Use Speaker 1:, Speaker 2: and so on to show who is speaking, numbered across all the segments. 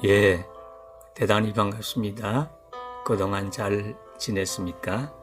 Speaker 1: 예, 대단히 반갑습니다. 그동안 잘 지냈습니까?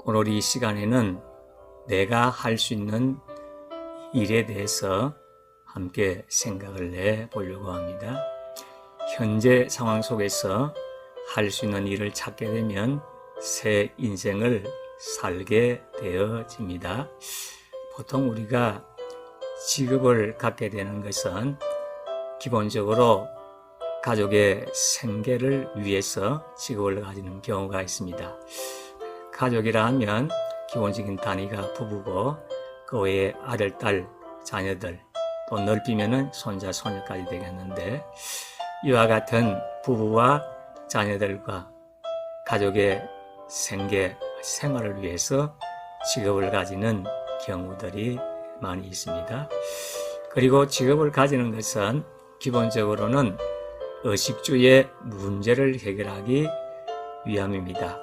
Speaker 1: 오늘 이 시간에는 내가 할 수 있는 일에 대해서 함께 생각을 해보려고 합니다. 현재 상황 속에서 할 수 있는 일을 찾게 되면 새 인생을 살게 되어집니다. 보통 우리가 직업을 갖게 되는 것은 기본적으로 가족의 생계를 위해서 직업을 가지는 경우가 있습니다. 가족이라 하면 기본적인 단위가 부부고 그 외에 아들, 딸, 자녀들, 또 넓히면은 손자, 손녀까지 되겠는데, 이와 같은 부부와 자녀들과 가족의 생계, 생활을 위해서 직업을 가지는 경우들이 많이 있습니다. 그리고 직업을 가지는 것은 기본적으로는 의식주의 문제를 해결하기 위함입니다.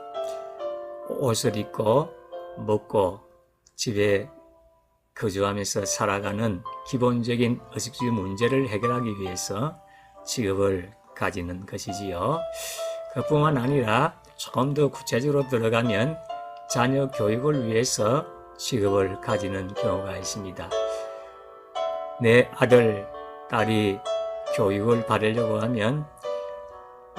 Speaker 1: 옷을 입고 먹고 집에 거주하면서 살아가는 기본적인 의식주의 문제를 해결하기 위해서 직업을 가지는 것이지요. 그뿐만 아니라 조금 더 구체적으로 들어가면 자녀 교육을 위해서 직업을 가지는 경우가 있습니다. 내 아들, 딸이 교육을 받으려고 하면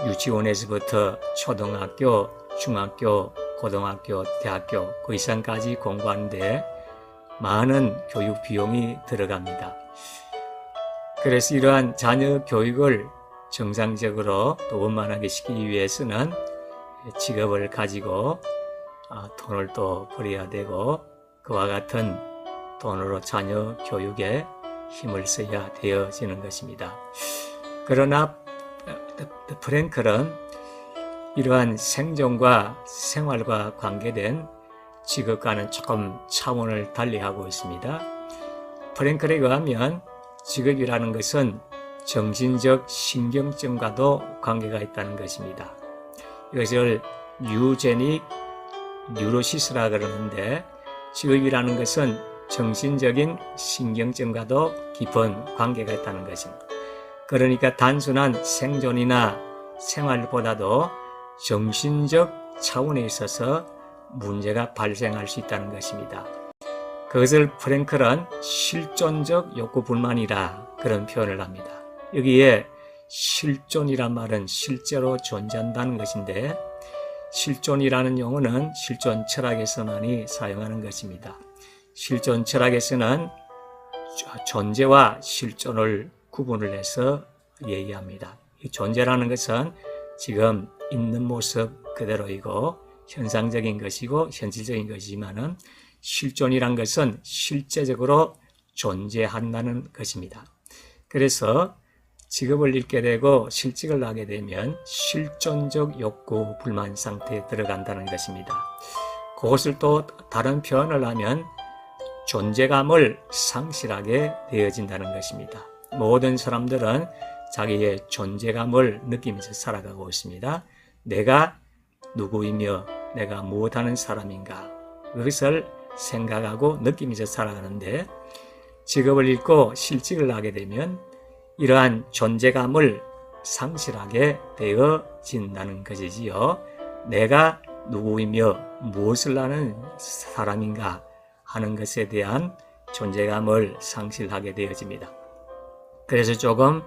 Speaker 1: 유치원에서부터 초등학교, 중학교, 고등학교, 대학교 그 이상까지 공부하는데 많은 교육 비용이 들어갑니다. 그래서 이러한 자녀 교육을 정상적으로 또 원만하게 시키기 위해서는 직업을 가지고 돈을 또 벌여야 되고 그와 같은 돈으로 자녀 교육에 힘을 써야 되어지는 것입니다. 그러나 프랭클은 이러한 생존과 생활과 관계된 직업과는 조금 차원을 달리하고 있습니다. 프랭클에 의하면 직업이라는 것은 정신적 신경증과도 관계가 있다는 것입니다. 이것을 유제닉 뉴로시스라 그러는데, 직업이라는 것은 정신적인 신경증과도 깊은 관계가 있다는 것입니다. 그러니까 단순한 생존이나 생활보다도 정신적 차원에 있어서 문제가 발생할 수 있다는 것입니다. 그것을 프랭클은 실존적 욕구 불만이라 그런 표현을 합니다. 여기에 실존이란 말은 실제로 존재한다는 것인데, 실존이라는 용어는 실존 철학에서만이 사용하는 것입니다. 실존 철학에서는 존재와 실존을 구분을 해서 얘기합니다. 이 존재라는 것은 지금 있는 모습 그대로이고 현상적인 것이고 현실적인 것이지만은, 실존이란 것은 실제적으로 존재한다는 것입니다. 그래서 직업을 잃게 되고 실직을 하게 되면 실존적 욕구 불만 상태에 들어간다는 것입니다. 그것을 또 다른 표현을 하면 존재감을 상실하게 되어진다는 것입니다. 모든 사람들은 자기의 존재감을 느끼면서 살아가고 있습니다. 내가 누구이며 내가 무엇하는 사람인가, 그것을 생각하고 느끼면서 살아가는데, 직업을 잃고 실직을 하게 되면 이러한 존재감을 상실하게 되어진다는 것이지요. 내가 누구이며 무엇을 하는 사람인가 하는 것에 대한 존재감을 상실하게 되어집니다. 그래서 조금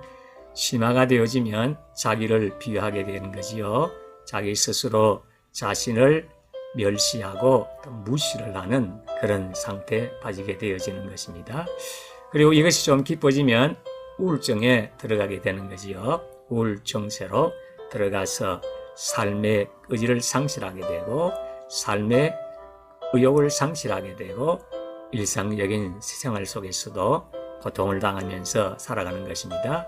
Speaker 1: 심화가 되어지면 자기를 비하하게 되는 거지요. 자기 스스로 자신을 멸시하고 무시를 하는 그런 상태에 빠지게 되어지는 것입니다. 그리고 이것이 좀 깊어지면 우울증에 들어가게 되는 거지요. 우울증세로 들어가서 삶의 의지를 상실하게 되고 삶의 의욕을 상실하게 되고 일상적인 생활 속에서도 고통을 당하면서 살아가는 것입니다.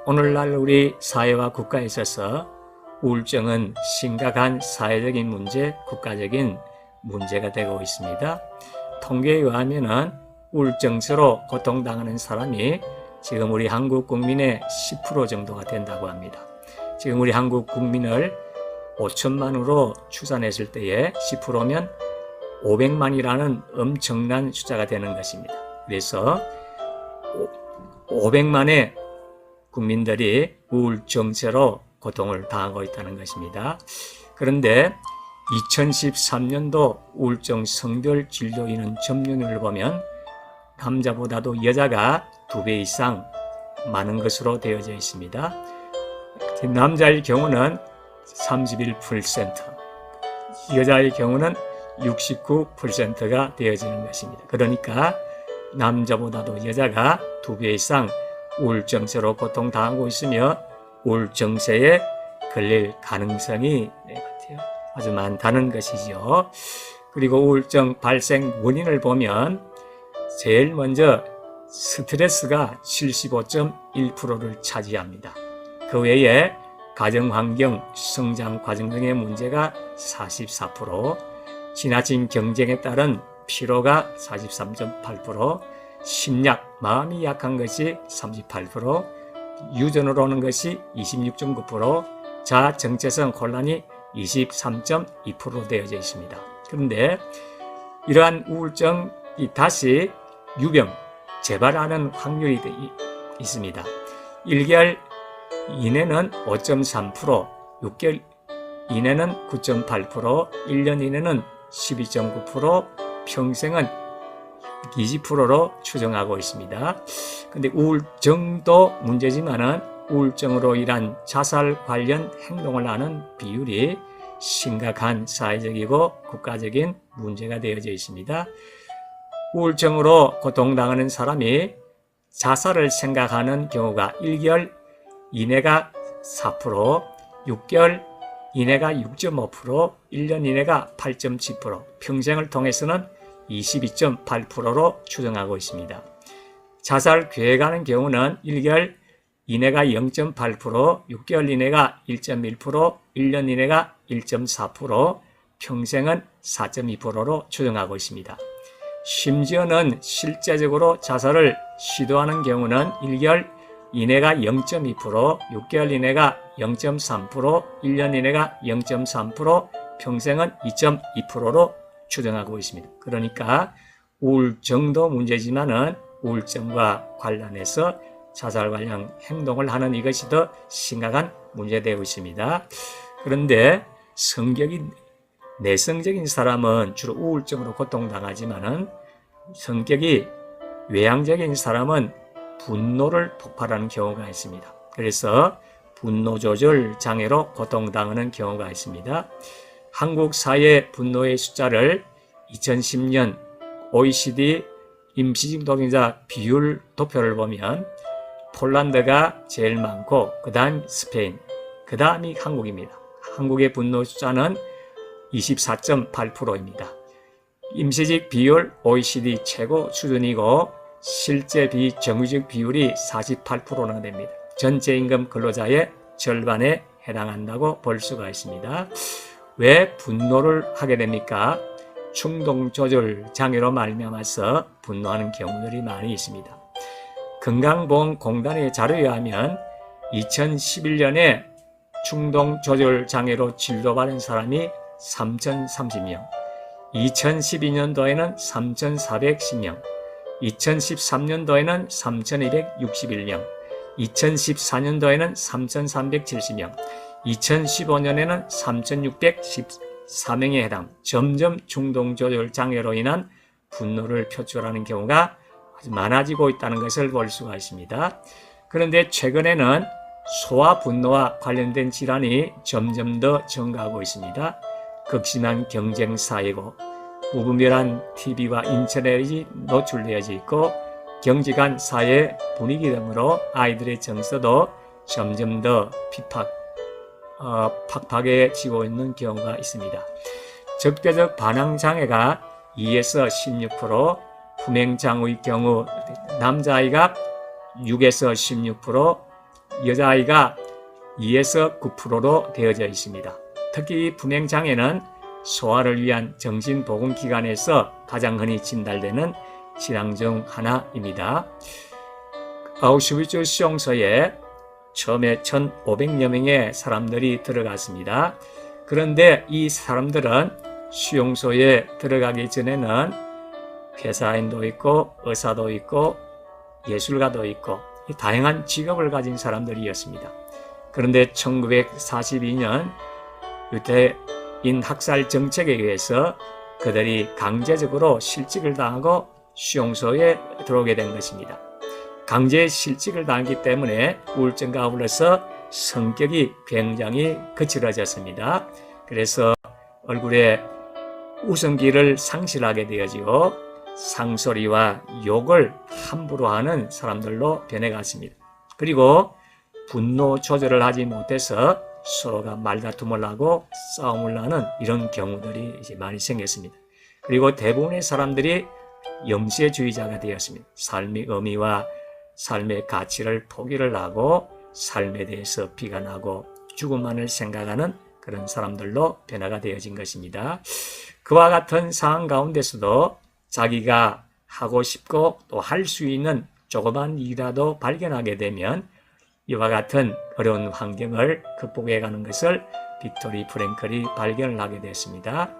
Speaker 1: 오늘날 우리 사회와 국가에 있어서 우울증은 심각한 사회적인 문제, 국가적인 문제가 되고 있습니다. 통계에 의하면 우울증으로 고통당하는 사람이 지금 우리 한국 국민의 10% 정도가 된다고 합니다. 지금 우리 한국 국민을 5천만으로 추산했을 때에 10%면 500만이라는 엄청난 숫자가 되는 것입니다. 그래서 500만의 국민들이 우울증세로 고통을 당하고 있다는 것입니다. 그런데 2013년도 우울증 성별 진료 인원 점유율을 보면 남자보다도 여자가 2배 이상 많은 것으로 되어져 있습니다. 남자의 경우는 31%, 여자의 경우는 69%가 되어지는 것입니다. 그러니까 남자보다도 여자가 2배 이상 우울증세로 고통당하고 있으며 우울증세에 걸릴 가능성이 아주 많다는 것이죠. 그리고 우울증 발생 원인을 보면 제일 먼저 스트레스가 75.1%를 차지합니다. 그 외에 가정환경, 성장 과정 등의 문제가 44%, 지나친 경쟁에 따른 피로가 43.8%, 심약, 마음이 약한 것이 38%, 유전으로 오는 것이 26.9%, 자아 정체성 혼란이 23.2% 되어져 있습니다. 그런데 이러한 우울증이 다시 유병, 재발하는 확률이 있습니다. 1개월 이내는 5.3%, 6개월 이내는 9.8%, 1년 이내는 12.9%, 평생은 20%로 추정하고 있습니다. 근데 우울증도 문제지만은 우울증으로 인한 자살 관련 행동을 하는 비율이 심각한 사회적이고 국가적인 문제가 되어져 있습니다. 우울증으로 고통당하는 사람이 자살을 생각하는 경우가 1개월 이내가 4%, 6개월 이내가 6.5%, 1년 이내가 8.7%, 평생을 통해서는 22.8%로 추정하고 있습니다. 자살 계획하는 경우는 1개월 이내가 0.8%, 6개월 이내가 1.1%, 1년 이내가 1.4%, 평생은 4.2%로 추정하고 있습니다. 심지어는 실제적으로 자살을 시도하는 경우는 1개월 이내가 0.2%, 6개월 이내가 0.3%, 1년 이내가 0.3%, 평생은 2.2%로 추정하고 있습니다. 그러니까 우울증도 문제지만은 우울증과 관련해서 자살 관련 행동을 하는 이것이 더 심각한 문제되고 있습니다. 그런데 성격이 내성적인 사람은 주로 우울증으로 고통당하지만은 성격이 외향적인 사람은 분노를 폭발하는 경우가 있습니다. 그래서 분노 조절 장애로 고통당하는 경우가 있습니다. 한국 사회 분노의 숫자를 2010년 OECD 임시직 노동자 비율 도표를 보면 폴란드가 제일 많고 그 다음 스페인, 그 다음이 한국입니다. 한국의 분노 숫자는 24.8%입니다. 임시직 비율 OECD 최고 수준이고 실제 비정규직 비율이 48%나 됩니다. 전체 임금 근로자의 절반에 해당한다고 볼 수가 있습니다. 왜 분노를 하게 됩니까? 충동 조절 장애로 말미암아서 분노하는 경우들이 많이 있습니다. 건강보험공단의 자료에 의하면 2011년에 충동 조절 장애로 진료받은 사람이 3,030명, 2012년도에는 3,410명, 2013년도에는 3,261명, 2014년도에는 3,370명, 2015년에는 3,614명에 해당, 점점 충동조절 장애로 인한 분노를 표출하는 경우가 아주 많아지고 있다는 것을 볼 수가 있습니다. 그런데 최근에는 소아 분노와 관련된 질환이 점점 더 증가하고 있습니다. 극심한 경쟁 사회고 무분별한 TV와 인터넷이 노출되어져 있고 경직한 사회 분위기 등으로 아이들의 정서도 점점 더 팍팍해지고 있는 경우가 있습니다. 적대적 반항장애가 2에서 16%, 품행장애의 경우 남자아이가 6에서 16%, 여자아이가 2에서 9%로 되어져 있습니다. 특히 품행장애는 소아를 위한 정신보건기관에서 가장 흔히 진단되는 질환 중 하나입니다. 아우슈비츠 수용소에 처음에 1,500여 명의 사람들이 들어갔습니다. 그런데 이 사람들은 수용소에 들어가기 전에는 회사인도 있고 의사도 있고 예술가도 있고 다양한 직업을 가진 사람들이었습니다. 그런데 1942년 유태인 학살 정책에 의해서 그들이 강제적으로 실직을 당하고 수용소에 들어오게 된 것입니다. 강제 실직을 당했기 때문에 우울증과 아울러서 성격이 굉장히 거칠어졌습니다. 그래서 얼굴에 웃음기를 상실하게 되어지고 상소리와 욕을 함부로 하는 사람들로 변해갔습니다. 그리고 분노 조절을 하지 못해서 서로가 말다툼을 하고 싸움을 하는 이런 경우들이 이제 많이 생겼습니다. 그리고 대부분의 사람들이 영세주의자가 되었습니다. 삶의 의미와 삶의 가치를 포기를 하고 삶에 대해서 비관하고 죽음만을 생각하는 그런 사람들로 변화가 되어진 것입니다. 그와 같은 상황 가운데서도 자기가 하고 싶고 또 할 수 있는 조그만 일이라도 발견하게 되면 이와 같은 어려운 환경을 극복해 가는 것을 빅토리 프랭클이 발견을 하게 됐습니다.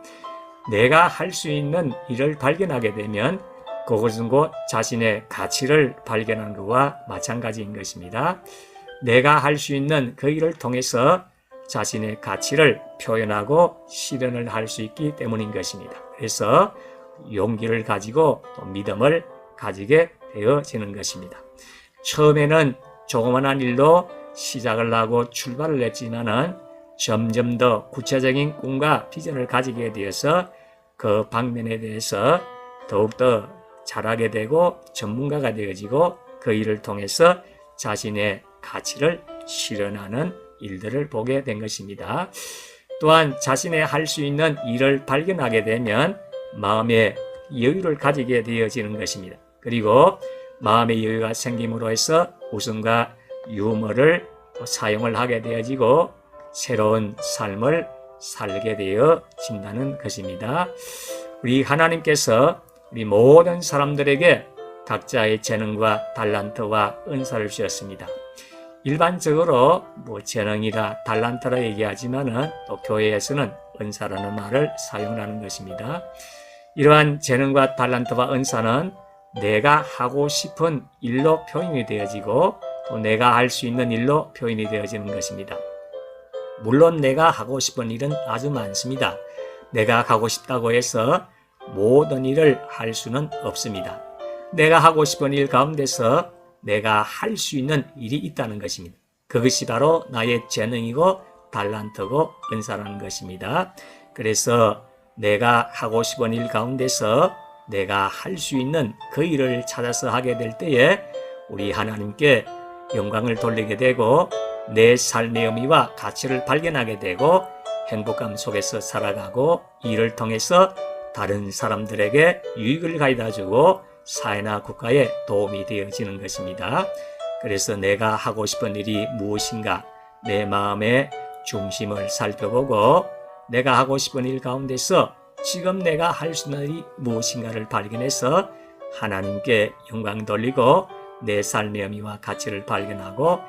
Speaker 1: 내가 할 수 있는 일을 발견하게 되면 그것은 곧 자신의 가치를 발견하는 것과 마찬가지인 것입니다. 내가 할 수 있는 그 일을 통해서 자신의 가치를 표현하고 실현을 할 수 있기 때문인 것입니다. 그래서 용기를 가지고 또 믿음을 가지게 되어지는 것입니다. 처음에는 조그만한 일로 시작을 하고 출발을 했지만은 점점 더 구체적인 꿈과 비전을 가지게 되어서 그 방면에 대해서 더욱더 잘하게 되고 전문가가 되어지고 그 일을 통해서 자신의 가치를 실현하는 일들을 보게 된 것입니다. 또한 자신의 할 수 있는 일을 발견하게 되면 마음의 여유를 가지게 되어지는 것입니다. 그리고 마음의 여유가 생김으로 해서 웃음과 유머를 사용을 하게 되어지고 새로운 삶을 살게 되어진다는 것입니다. 우리 하나님께서 우리 모든 사람들에게 각자의 재능과 달란트와 은사를 주셨습니다. 일반적으로 재능이라 달란트라 얘기하지만은 또 교회에서는 은사라는 말을 사용하는 것입니다. 이러한 재능과 달란트와 은사는 내가 하고 싶은 일로 표현이 되어지고 또 내가 할 수 있는 일로 표현이 되어지는 것입니다. 물론 내가 하고 싶은 일은 아주 많습니다. 내가 하고 싶다고 해서 모든 일을 할 수는 없습니다. 내가 하고 싶은 일 가운데서 내가 할 수 있는 일이 있다는 것입니다. 그것이 바로 나의 재능이고 달란트고 은사라는 것입니다. 그래서 내가 하고 싶은 일 가운데서 내가 할 수 있는 그 일을 찾아서 하게 될 때에 우리 하나님께 영광을 돌리게 되고 내 삶의 의미와 가치를 발견하게 되고 행복감 속에서 살아가고 이를 통해서 다른 사람들에게 유익을 가져다 주고 사회나 국가에 도움이 되어지는 것입니다. 그래서 내가 하고 싶은 일이 무엇인가 내 마음의 중심을 살펴보고 내가 하고 싶은 일 가운데서 지금 내가 할 수 있는 일이 무엇인가를 발견해서 하나님께 영광 돌리고 내 삶의 의미와 가치를 발견하고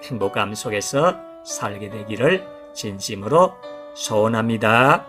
Speaker 1: 행복감 속에서 살게 되기를 진심으로 소원합니다.